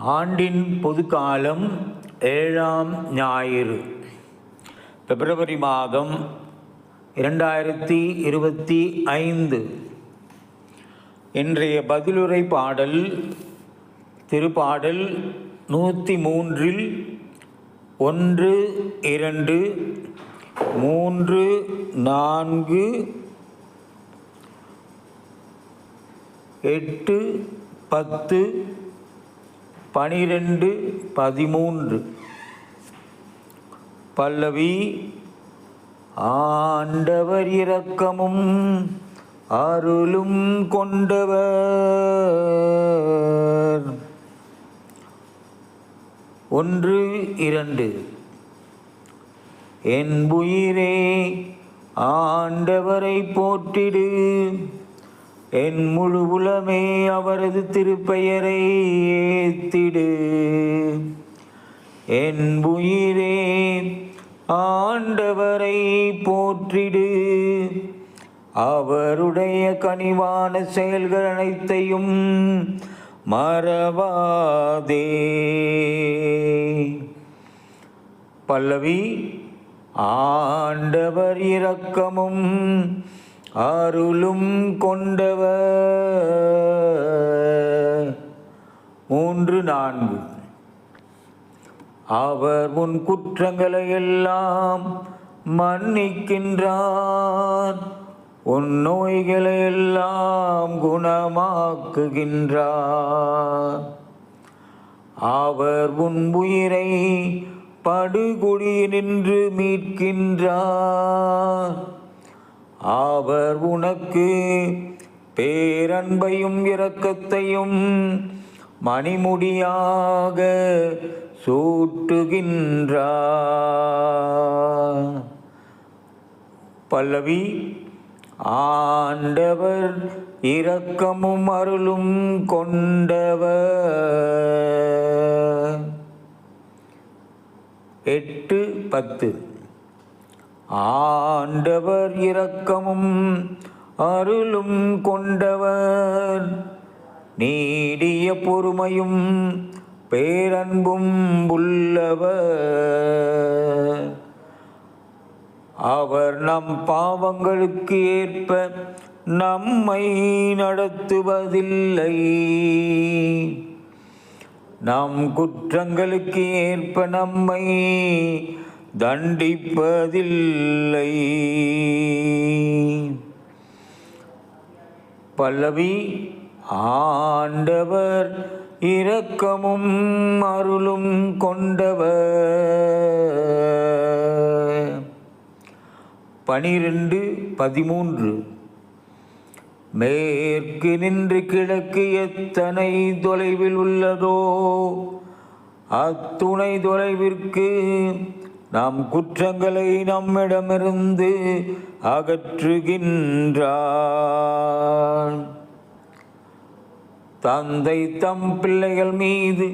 ஆண்டின் பொதுக்காலம் 7ஆம் ஞாயிறு பிப்ரவரி மாதம் 2025. இன்றைய பதிலுரை பாடல் திருப்பாடல் 103 1, 2, 3, 4, 8, 10, 12, 13. பல்லவி. ஆண்டவர் இரக்கமும் அருளும் கொண்டவர். 1, 2. என் உயிரே ஆண்டவரை போற்றிடு, என் முழு உளமே அவரது திருப்பெயரை ஏத்திடு. என் உயிரே ஆண்டவரை போற்றிடு, அவருடைய கனிவான செயல்கள் அனைத்தையும் மறவாதே. பல்லவி. ஆண்டவர் இரக்கமும் அருளும் கொண்டவர். 3, 4. அவர் உன் குற்றங்களை எல்லாம் மன்னிக்கின்றார், உன் நோய்களை எல்லாம் குணமாக்குகின்றார். அவர் உன் உயிரை படுகொடியினின்று மீட்கின்றார். அவர் உனக்கு பேரன்பையும் இரக்கத்தையும் மணிமுடியாக சூட்டுகின்றார். பல்லவி. ஆண்டவர் இரக்கமும் அருளும் கொண்டவர். 8, 10. ஆண்டவர் இரக்கமும் அருளும் கொண்டவர், நீடிய பொறுமையும் பேரன்பும் உள்ளவர். அவர் நம் பாவங்களுக்கு ஏற்ப நம்மை நடத்துவதில்லை, நம் குற்றங்களுக்கு ஏற்ப நம்மை தண்டிப்பதில்லை. பல்லவி. ஆண்டவர் இரக்கமும் அருளும் கொண்டவர். 12, 13. மேற்கு நின்று கிழக்கு எத்தனை தொலைவில் உள்ளதோ அத்துணை தொலைவிற்கு நம் குற்றங்களை நம்மிடமிருந்து அகற்றுகின்றார். தந்தை தம் பிள்ளைகள் மீது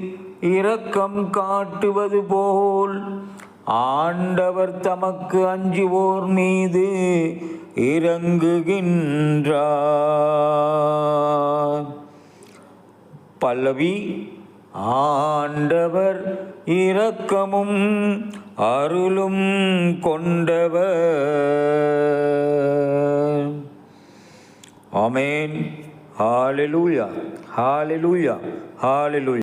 இரக்கம் காட்டுவது போல் ஆண்டவர் தமக்கு அஞ்சுவோர் மீது இரங்குகின்றார். பல்லவி. ஆண்டவர் இரக்கமும் அருளும் கொண்டவர். ஆமென். ஹல்லேலூயா, ஹல்லேலூயா, ஹல்லேலூயா.